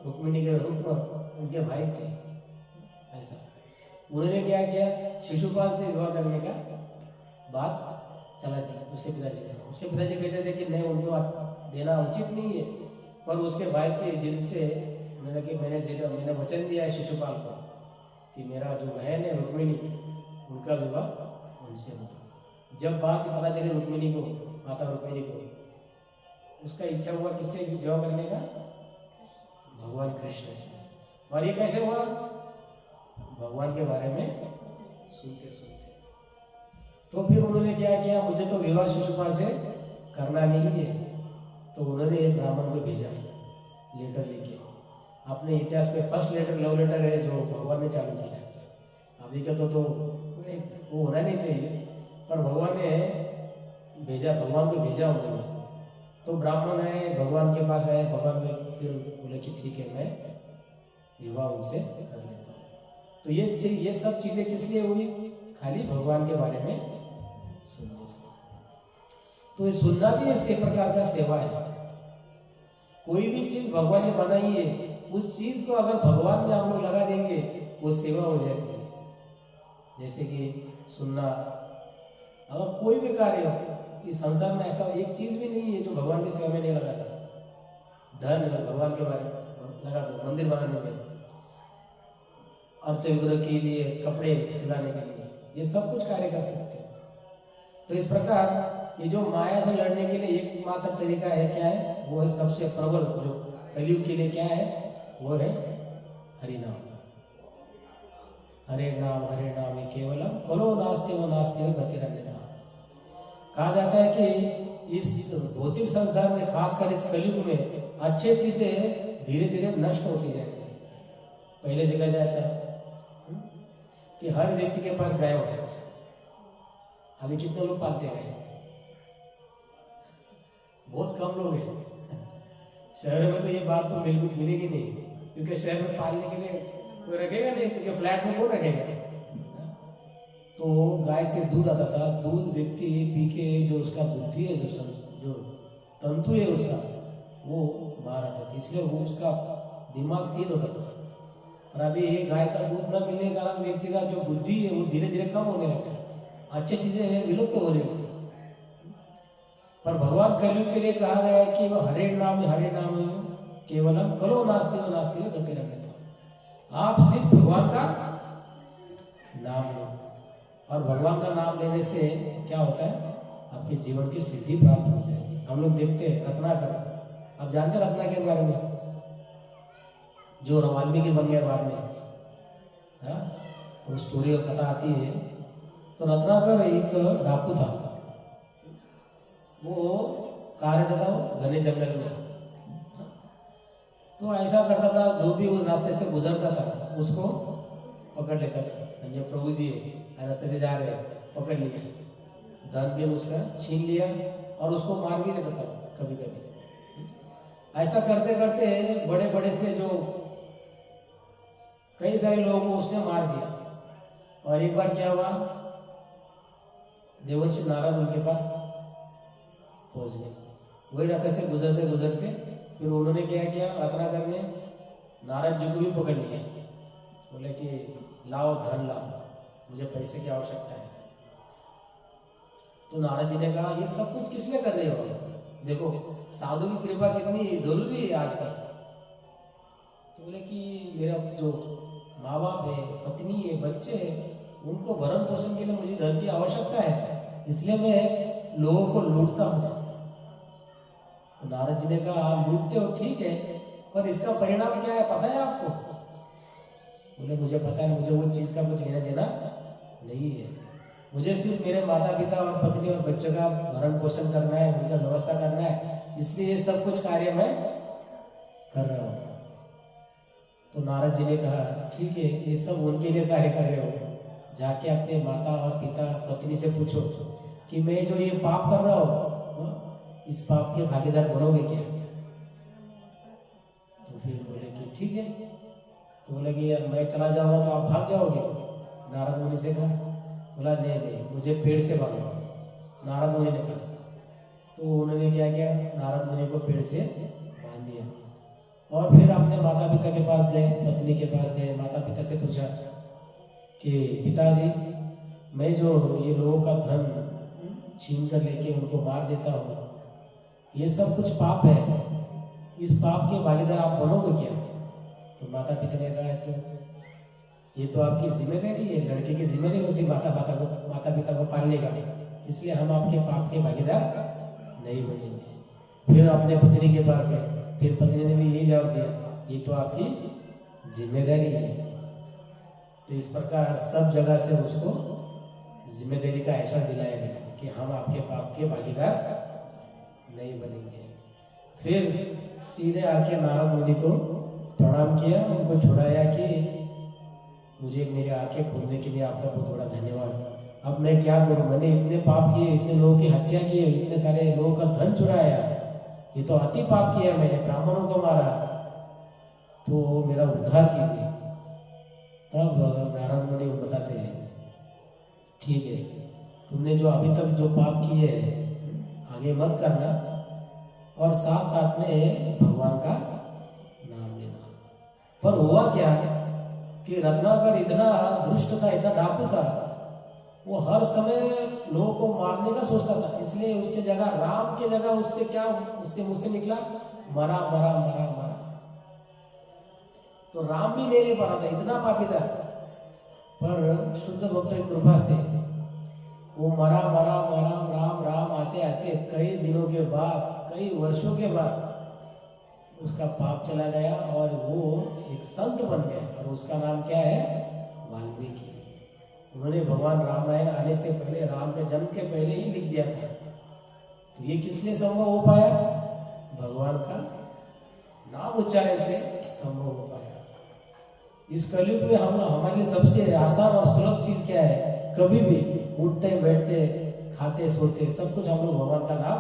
रुक्मिणी के उनके भाई थे, ऐसा उन्होंने क्या किया, शिशुपाल से विवाह करने का बात चला दी उसके पिताजी के साथ। उसके पिताजी कहते थे कि नहीं, उनको देना उचित नहीं है, पर उसके भाई के जिद से मैंने वचन दिया है शिशुपाल को कि मेरा जो बहन है रुक्मिणी, उनका विवाह उनसे होगा। जब बात पता चली रुक्मिणी को, माता रुक्मिणी को, उसका इच्छा हुआ किससे विवाह करने का? भगवान कृष्ण से। और ये कैसे हुआ? भगवान के बारे में सुनते सुनते। तो फिर उन्होंने क्या किया, मुझे तो विवाह शिशुपाल से करना नहीं है। तो उन्होंने एक ब्राह्मण को भेजा लेटर लेके। अपने इतिहास में फर्स्ट लेटर लव लेटर है जो भगवान ने चालू किया है। अभी का तो वो होना नहीं चाहिए, पर भगवान ने भेजा, भगवान को भेजा उन्होंने। तो ब्राह्मण है, भगवान के पास आए, भगवान ने फिर बोले कि ठीक है, मैं विवाह उनसे कर लेता हूँ। तो ये सब चीजें किस लिए हुई? खाली भगवान के बारे में सुनने से। तो ये सुनना भी एक प्रकार का सेवा है। कोई भी चीज भगवान ने बनाई है, उस चीज को अगर भगवान में हम लोग लगा देंगे, वो सेवा हो जाती है। जैसे कि सुनना, अगर कोई भी कार्य हो इस संसार में, ऐसा एक चीज भी नहीं है जो भगवान की सेवा में नहीं लगाता। धन भगवान के बारे में लगा दो, मंदिर बनाने में, अर्च विग्रह के लिए, कपड़े सिलाने के लिए, ये सब कुछ कार्य कर सकते हैं। तो इस प्रकार ये जो माया से लड़ने के लिए एकमात्र तरीका है, क्या है? वो है सबसे प्रबल, जो कलयुग के लिए क्या है, वो है हरिनाम। हरे नाम ही केवलम कलो नास्ते वो नास्ते गतिरन्यथा। कहा जाता है कि इस भौतिक संसार में, खासकर इस कलयुग में, अच्छे चीजें धीरे धीरे नष्ट होती जाती है। पहले देखा जाता है कि हर व्यक्ति के पास गाय होता है, अभी कितने लोग पालते हैं? बहुत कम लोग हैं। शहर में तो ये बात तो मिलेगी नहीं, क्योंकि शहर में पालने के लिए कोई रखेगा नहीं, क्योंकि फ्लैट में कौन रखेगा। तो गाय से दूध आता था, दूध व्यक्ति पी के जो उसका बुद्धि है, जो तंतु है उसका, वो बाहर आता था, इसलिए वो उसका दिमाग तेज होता था। और अभी ये गाय का दूध न मिलने के कारण व्यक्ति का जो बुद्धि है वो धीरे धीरे कम होने लगा है, अच्छी चीजें विलुप्त हो रही है। पर भगवान कलयुग के लिए कहा गया है कि वह हरे नाम केवलम कलो नास्ते वो नास्ते गतिरन्यथा। आप सिर्फ भगवान का नाम लो, और भगवान का नाम लेने से क्या होता है? आपके जीवन की सिद्धि प्राप्त हो जाएगी। हम लोग देखते हैं रत्नाकर, आप जानते हैं रत्नाकर के बारे में, जो वाल्मीकि बन गया बाद में, तो स्टोरी का कथा आती है। तो रत्नाकर एक डाकू था, वो कार्य करता था घने जंगल में। तो ऐसा करता था, जो भी उस रास्ते से गुजरता था उसको पकड़ लेता था। जब प्रभु जी रास्ते से जा रहे पकड़ लिया, धन भी उसका छीन लिया और उसको मार भी देता था कभी कभी। ऐसा करते करते बड़े बड़े से जो कई सारे लोगों को उसने मार दिया। और एक बार क्या हुआ, देवर्षि नारद उनके पास पहुंच गए। वही रास्ते से गुजरते गुजरते फिर उन्होंने क्या किया, रत्नाकर ने नारद जी को भी पकड़ लिया। बोले कि लाओ धन लाओ, मुझे पैसे की आवश्यकता है। तो नारद जी ने कहा, ये सब कुछ किस लिए कर रहे हो? देखो साधु की कृपा कितनी जरूरी है आजकल। तो बोले कि मेरा जो माँ बाप है, पत्नी है, बच्चे हैं, उनको भरण पोषण के लिए मुझे धन की आवश्यकता है, इसलिए मैं लोगों को लूटता हूँ। तो नारद जी ने कहा, आप लूटते हो ठीक है, पर इसका परिणाम क्या है पता है आपको? बोले मुझे पता है, मुझे वो चीज का कुछ लेना देना नहीं है। मुझे सिर्फ मेरे माता पिता और पत्नी और बच्चों का भरण पोषण करना है, उनका व्यवस्था करना है, इसलिए ये सब कुछ कार्य मैं कर रहा हूँ। तो नारद जी ने कहा, ठीक है, ये सब उनके लिए कार्य कर रहे हो, जाके अपने माता और पिता पत्नी से पूछो कि मैं जो ये पाप कर रहा हूँ, इस पाप के भागीदार बनोगे क्या? तो फिर बोले कि ठीक है। तो बोले कि मैं चला जाऊंगा तो आप भाग जाओगे? नारद मुनि से कहा। बोला नहीं, मुझे पेड़ से बांधो। नारद मुनि ने कहा। तो उन्होंने क्या किया, नारद मुनि को पेड़ से बांध दिया। और फिर अपने माता पिता के पास गए, पत्नी के पास गए, माता पिता से पूछा कि पिताजी, मैं जो ये लोगों का धन छीन कर लेके उनको मार देता हूँ, ये सब कुछ पाप है, इस पाप के भागीदार आप बनोगे क्या? तो माता पिता ने कहा, तो ये तो आपकी जिम्मेदारी है, लड़के की जिम्मेदारी होती है माता पिता को पालने का, इसलिए हम आपके पाप के भागीदार नहीं बनेंगे। फिर अपने पत्नी के पास गए, फिर पत्नी ने भी यही जवाब दिया, ये तो आपकी जिम्मेदारी है। तो इस प्रकार सब जगह से उसको जिम्मेदारी का एहसास दिलाया गया कि हम आपके पाप के भागीदार नहीं बनेंगे। फिर सीधे आके नारद मुनि को प्रणाम किया, उनको छुड़ाया कि मुझे मेरी आंखें खोलने के लिए आपका बहुत बड़ा धन्यवाद। अब मैं क्या करूं, मैंने इतने पाप किए, इतने लोगों की हत्या की, इतने सारे लोगों का धन चुराया, ये तो अति पाप किया, मैंने ब्राह्मणों को मारा, तो मेरा उद्धार कीजिए। तब नारद मुनि बताते हैं ठीक है, तुमने जो अभी तक जो पाप किए है आगे मत करना, और साथ साथ में भगवान का नाम लेना। पर हुआ क्या कि रत्नाकर इतना दुष्ट था, इतना डाकू था, वो हर समय लोगों को मारने का सोचता था, इसलिए उसके जगह राम के जगह उससे क्या, उससे मुझसे निकला मरा मरा मरा मरा। तो राम भी नहीं पा रहा था, इतना पापी था। पर शुद्ध भक्त की कृपा से वो मरा मरा मरा, राम राम आते आते कई दिनों के बाद, कई वर्षों के बाद उसका पाप चला गया और वो एक संत बन गया। और उसका नाम क्या है? वाल्मीकि। उन्होंने भगवान रामायण आने से पहले, राम के जन्म के पहले ही लिख दिया था। तो ये किस लिए संभव हो पाया? भगवान का नाम उच्चारण से संभव हो पाया। इस कलयुग में हम हमारे लिए सबसे आसान और सुलभ चीज क्या है? कभी भी उठते बैठते खाते सोते सब कुछ हम लोग भगवान का नाम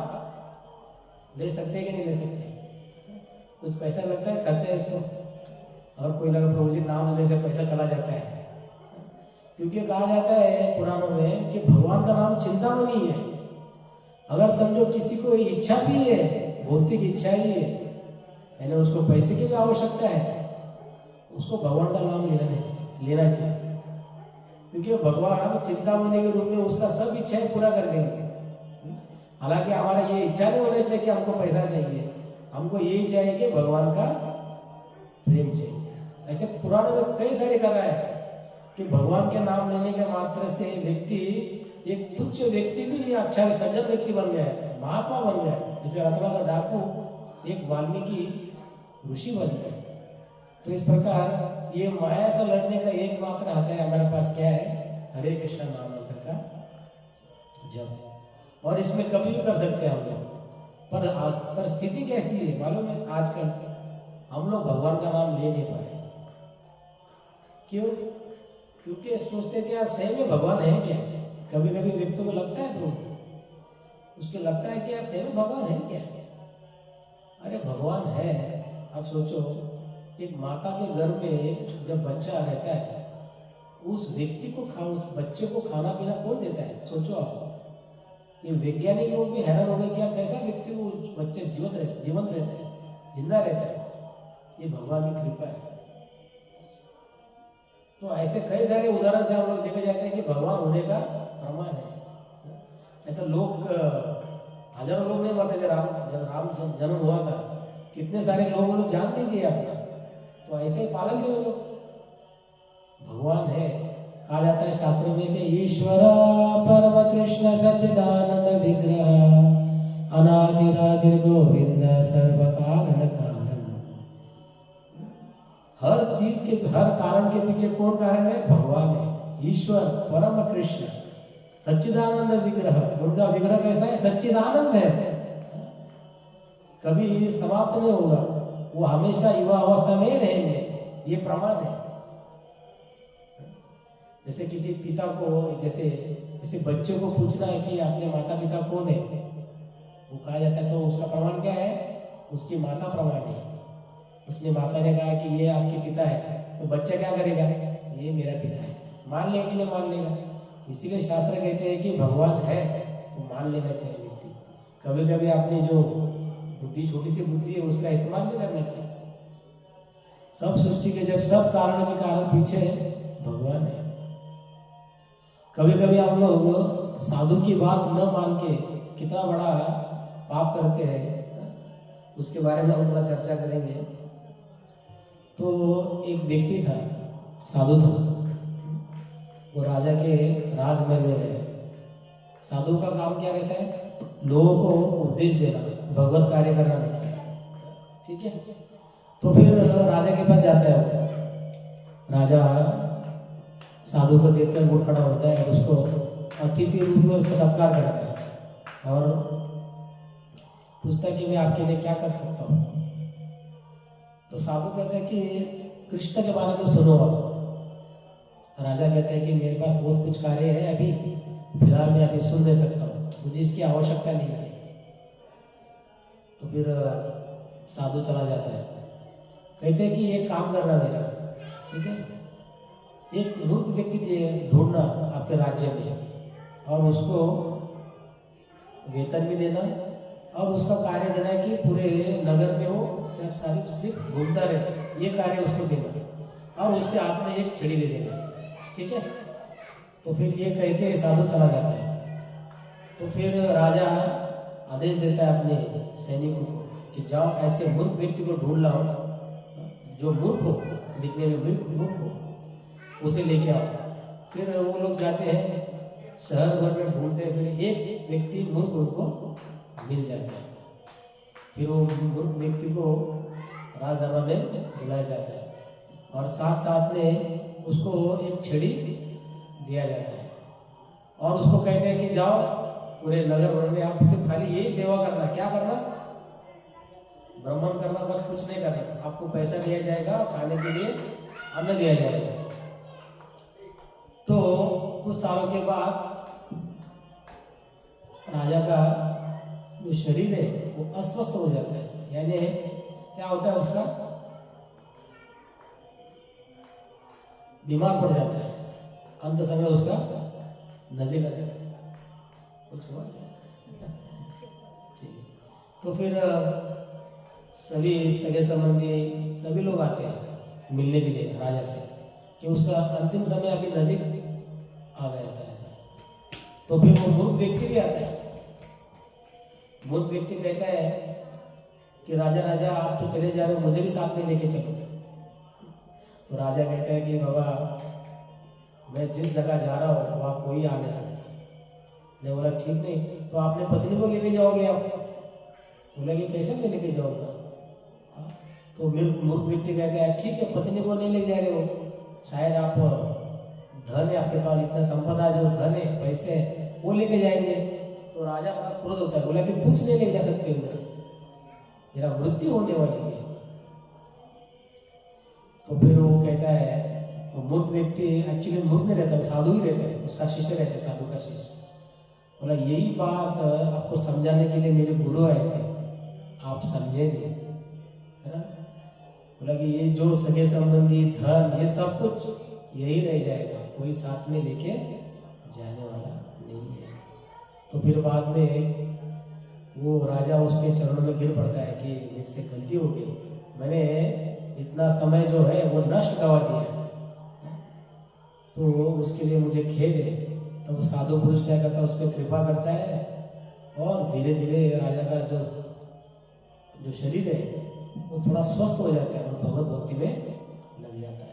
ले सकते हैं कि नहीं ले सकते? कुछ पैसा लगता है, खर्चा है इसमें, और कोई लगा प्रभु जी नाम लेने से पैसा चला जाता है। क्योंकि कहा जाता है पुराणों में कि भगवान का नाम चिंतामणि है। अगर समझो किसी को इच्छा भी है, भौतिक इच्छा ही है, यानी उसको पैसे की भी आवश्यकता है, उसको भगवान का नाम लेना चाहिए। क्योंकि भगवान चिंतामणि के रूप में उसका सब इच्छाएं पूरा कर देंगे। हालांकि हमारा ये इच्छा नहीं होना चाहिए कि हमको पैसा चाहिए, हमको यही चाहिए कि भगवान का प्रेम चाहिए। ऐसे पुराणों में कई सारे कथा है कि भगवान के नाम लेने के मात्र से व्यक्ति, एक तुच्छ व्यक्ति भी अच्छा सज्जन व्यक्ति बन गया है, महात्मा बन गया है। जैसे रत्नाकर डाकू एक वाल्मीकि ऋषि बन गए। तो इस प्रकार ये माया से लड़ने का एकमात्र हथियार हमारे पास क्या है? हरे कृष्ण नाम मंत्र का जप। और इसमें कभी भी कर सकते हैं हम लोग। पर स्थिति कैसी है मालूम है? आजकल हम लोग भगवान का नाम ले नहीं पा रहे। क्यों? क्योंकि सोचते कि यार सही में भगवान है क्या? कभी कभी व्यक्ति को लगता है, तो उसको लगता है कि यार सही में भगवान है क्या? अरे भगवान है। अब सोचो, एक माता के गर्भ में जब बच्चा रहता है, उस व्यक्ति को उस बच्चे को खाना पीना कौन देता है? सोचो आप। ये वैज्ञानिक लोग भी हैरान हो गए कि कैसा व्यक्ति वो बच्चे जीवंत रहता है, जिंदा रहता है। ये भगवान की कृपा है। तो ऐसे कई सारे उदाहरण से हम लोग देखे जाते हैं कि भगवान होने का प्रमाण है। तो लोग, हजारों लोग नहीं मरते थे जब राम जन्म हुआ था, कितने सारे लोगों ने जान दे दिया अपना। तो ऐसे ही पालन थे वो लोग। भगवान है। कहा जाता है शास्त्रों में कि ईश्वर परम कृष्ण सच्चिदानंद विग्रह अनादिरादि गोविंद सर्व कारण कारण। हर चीज के, हर कारण के पीछे कौन कारण है? भगवान है। ईश्वर परम कृष्ण सच्चिदानंद विग्रह। उनका विग्रह कैसा है? सच्चिदानंद है, कभी समाप्त नहीं होगा। वो हमेशा युवा अवस्था में ही रहेंगे। ये प्रमाण है। जैसे किसी पिता को, जैसे बच्चे को पूछना है कि अपने माता पिता कौन है, वो कहा जाता है, तो उसका प्रमाण क्या है? उसकी माता प्रमाण है। उसने माता ने कहा कि ये आपके पिता है, तो बच्चा क्या करेगा? ये मेरा पिता है। मान लेगा कि नहीं मान लेगा? इसीलिए शास्त्र कहते हैं कि भगवान है तो मान लेना चाहिए व्यक्ति। कभी कभी आपने जो बुद्धि, छोटी सी बुद्धि है, उसका इस्तेमाल नहीं करना चाहिए। सब सृष्टि के जब सब कारण के कारण पीछे भगवान है। कभी कभी हम लोग साधु की बात न मान के कितना बड़ा पाप करते हैं, उसके बारे में हम थोड़ा चर्चा करेंगे। तो एक व्यक्ति था, साधु था, वो राजा के राजमहल में गए। साधु का काम क्या रहता है? लोगों को उपदेश देना, भगवत कार्य करना रहता है। ठीक है। तो फिर राजा के पास जाता है वो। राजा साधु को देखकर उठ खड़ा होता है, उसको अतिथि रूप में उसका सत्कार करता है और पूछता है कि मैं आपके लिए क्या कर सकता हूँ। तो साधु कहते हैं कि कृष्ण के बारे में सुनो आप। राजा कहते हैं कि मेरे पास बहुत कुछ कार्य है, अभी फिलहाल मैं अभी सुन नहीं सकता हूँ, मुझे इसकी आवश्यकता नहीं है। तो फिर साधु चला जाता है, कहते हैं कि एक काम करना मेरा, ठीक है, एक मूर्ख व्यक्ति ढूंढना आपके राज्य में और उसको वेतन भी देना और उसका कार्य देना है कि पूरे नगर में वो सिर्फ घूमता रहे, ये कार्य उसको देना और उसके हाथ में एक छड़ी दे देना, ठीक है। तो फिर ये कह के साधु चला जाता है। तो फिर राजा आदेश देता है अपने सैनिकों को कि जाओ ऐसे मूर्ख व्यक्ति को ढूंढ लाओ, जो मूर्ख हो, दिखने में मूर्ख हो, उसे लेके आओ। फिर वो लोग जाते हैं, शहर भर में ढूंढते हैं, फिर एक व्यक्ति मूर्ख उनको मिल जाता है। फिर वो मूर्ख व्यक्ति को राजदरबार में बुलाया जाता है और साथ साथ में उसको एक छड़ी दिया जाता है और उसको कहते हैं कि जाओ पूरे नगर भर में आप सिर्फ खाली यही सेवा करना। क्या करना? भ्रमण करना, बस कुछ नहीं करना। आपको पैसा दिया जाएगा, खाने के लिए अन्न दिया जाएगा। तो कुछ सालों के बाद राजा का जो शरीर है वो अस्वस्थ हो जाता है, यानी क्या होता है, उसका बीमार पड़ जाता है, अंत समय उसका नज़ीर आ जाता है। कुछ हुआ? ठीक। तो फिर सभी सगे संबंधी सभी लोग आते हैं मिलने के लिए राजा से कि उसका अंतिम समय अभी नजीक आ गया था ऐसा। तो फिर वो मूर्ख व्यक्ति भी आता है। मूर्ख व्यक्ति कहता है कि राजा राजा आप तो चले जा रहे हो, मुझे भी साथ में लेके चलो। तो राजा कहता है कि बाबा मैं जिस जगह जा रहा हूँ वहाँ कोई आ नहीं सकता। ने बोला ठीक नहीं, तो आपने पत्नी को लेके जाओगे आप? बोला कि कैसे मैं लेके जाऊँगा? तो मूर्ख व्यक्ति कहता है ठीक है, पत्नी को नहीं ले जाएंगे, वो शायद आप धन है आपके पास, इतना संपदा जो धन है, पैसे है, वो लेके जाएंगे। तो राजा बड़ा क्रोध होता है, बोला कि कुछ नहीं ले जा सकते उधर, मेरा मृत्यु होने वाली है। तो फिर वो कहता है, वो मूर्ख व्यक्ति एक्चुअली मूर्ख नहीं रहता, वो साधु ही रहता है, उसका शिष्य रहता है, साधु का शिष्य। बोला यही बात आपको समझाने के लिए मेरे गुरु आए थे, आप समझे नहीं, है ना। बोला कि ये जो सगे संबंधी धन ये सब कुछ यही रह जाएगा, कोई साथ में लेके जाने वाला नहीं है। तो फिर बाद में वो राजा उसके चरणों में गिर पड़ता है कि मेरे से गलती हो गई, मैंने इतना समय जो है वो नष्ट गवा दिया, तो उसके लिए मुझे खेद है। तो वो साधु पुरुष क्या करता है, उस पर कृपा करता है और धीरे धीरे राजा का जो शरीर है वो थोड़ा स्वस्थ हो जाता है और भगवत भक्ति में लग जाता है।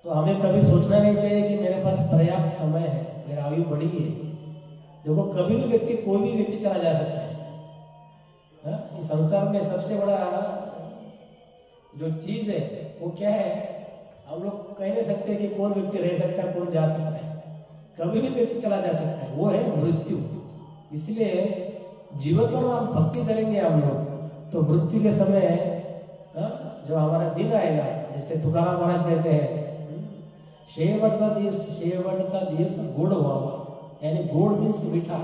तो हमें कभी सोचना नहीं चाहिए कि मेरे पास पर्याप्त समय है, मेरा आयु बड़ी है। देखो कभी भी व्यक्ति, कोई भी व्यक्ति चला जा सकता है। इस संसार में सबसे बड़ा जो चीज है वो क्या है, हम लोग कह नहीं सकते कि कौन व्यक्ति रह सकता है, कौन जा सकता है। कभी भी व्यक्ति चला जा सकता है, वो है मृत्यु। इसलिए जीवन भर हम भक्ति करेंगे हम लोग, तो मृत्यु के समय जब हमारा दिन आएगा, जैसे तुकाराम महाराज कहते हैं, शेवटचा दिवस गोड व्हावा, यानी गोड मीन्स मीठा।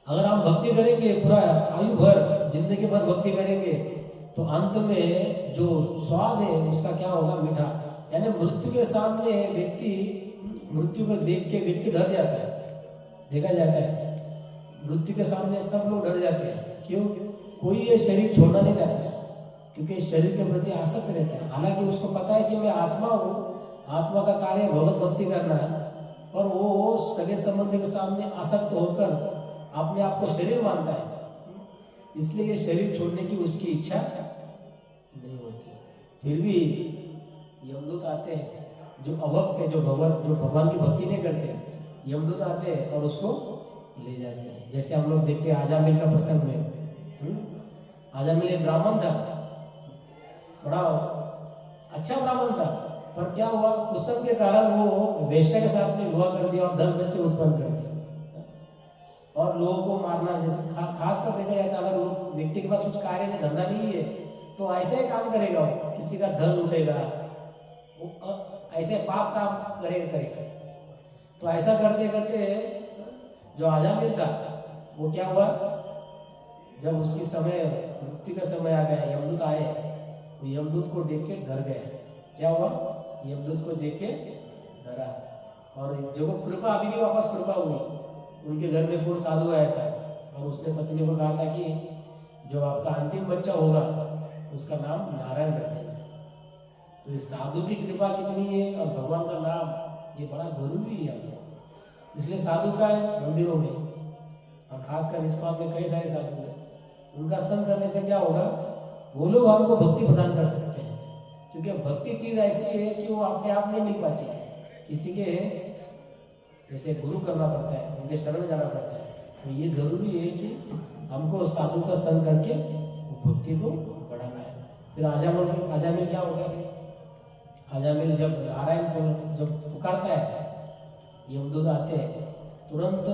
अगर हम भक्ति करेंगे पूरा आयु भर, जिंदगी भर भक्ति करेंगे, तो अंत में जो स्वाद है उसका क्या होगा, मीठा। यानी मृत्यु के सामने व्यक्ति, मृत्यु को देख के व्यक्ति डर जाता है, देखा जाता है मृत्यु के सामने सब लोग डर जाते हैं। क्यों? कोई ये शरीर छोड़ना नहीं चाहता है, क्योंकि शरीर के प्रति आसक्त रहता है। हालांकि उसको पता है कि मैं आत्मा हूँ, आत्मा का कार्य भगवत भक्ति करना है, पर वो सगे संबंधी के सामने आसक्त होकर अपने आप को शरीर मानता है, इसलिए ये शरीर छोड़ने की उसकी इच्छा नहीं होती। फिर भी यमदूत आते हैं जो अभक्त है, जो भगवान की भक्ति नहीं करते, यमदूत आते हैं और उसको ले जाते हैं। जैसे हम लोग देखते हैं आजामिल का प्रसंग में, आजामिल एक ब्राह्मण था, बड़ा अच्छा ब्राह्मण था, पर क्या हुआ, कुसंग के कारण वो वेश्या के साथ में विवाह कर दिया और 10 बच्चे उत्पन्न कर दिए और लोगों को मारना। जैसे खास कर देखा जाता है, अगर व्यक्ति के पास कुछ कार्य नहीं, धंधा नहीं है, तो ऐसा ही काम करेगा, वो किसी का धन लूटेगा, वो ऐसे पाप काम करेगा। तो ऐसा करते करते जो अजामिल था वो क्या हुआ, जब उसकी समय मृत्यु का समय आ गया, यमदूत आए, तो यमदूत को देख के डर गया। क्या हुआ, यमदूत को देख के डरा। और जो कृपा अभी भी वापस कृपा हुई, उनके घर में कोई साधु आया था और उसने पत्नी को कहा था कि जो आपका अंतिम बच्चा होगा उसका नाम नारायण रख देना। तो इस साधु की कृपा कितनी है और भगवान का नाम ये बड़ा जरूरी है आपको। इसलिए साधु का है मंदिरों में, और खासकर इस्कॉन में कई सारे साधु हैं। उनका संग करने से क्या होगा, वो लोग हमको भक्ति प्रदान कर सकते हैं, क्योंकि भक्ति चीज ऐसी है कि वो अपने आप नहीं मिल पाती है, किसी के जैसे गुरु करना पड़ता है, उनके शरण जाना पड़ता है। तो ये जरूरी है कि हमको साधु का संग करके भक्ति को बढ़ाना है। फिर आजामिल क्या होता है, आजामिल जब नारायण को जब पुकारता है, यमदूत आते हैं, तुरंत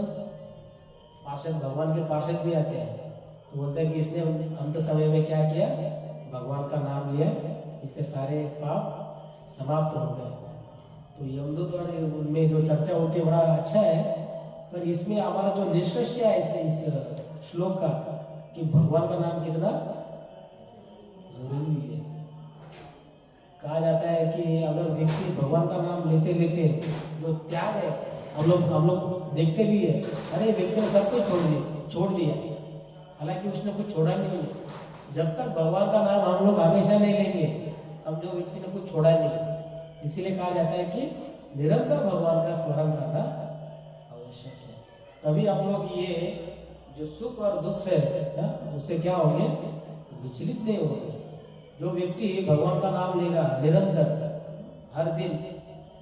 पार्षद, भगवान के पार्षद भी आते हैं, तो बोलते हैं कि इसने अंत समय में क्या किया, भगवान का नाम लिया, इसके सारे पाप समाप्त हो गए। तो यमदूत और उनमें जो चर्चा होती है बड़ा अच्छा है, पर इसमें हमारा जो निष्कर्ष क्या है इस श्लोक का, कि भगवान का नाम कितना जरूरी है। कहा जाता है कि अगर व्यक्ति भगवान का नाम लेते लेते जो त्याग है, हम लोग देखते भी है, अरे व्यक्ति ने सब कुछ छोड़ दिया, हालांकि उसने कुछ छोड़ा नहीं है। जब तक भगवान का नाम हम लोग हमेशा नहीं लेंगे, समझो व्यक्ति ने कुछ छोड़ा नहीं। इसीलिए कहा जाता है कि निरंतर भगवान का स्मरण करना आवश्यक है, तभी आप लोग ये जो सुख और दुख है उससे क्या होंगे, विचलित नहीं होंगे। जो व्यक्ति भगवान का नाम लेगा निरंतर हर दिन,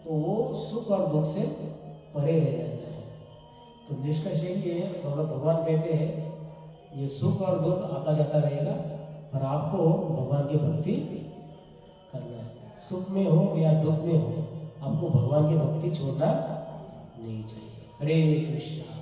तो वो सुख और दुख से परे रह जाता है। तो निष्कर्ष ये भगवान कहते हैं ये सुख और दुख आता जाता रहेगा, पर आपको भगवान की भक्ति करना है। सुख में हो या दुख में हो, आपको भगवान की भक्ति छोड़ना नहीं चाहिए। हरे कृष्ण।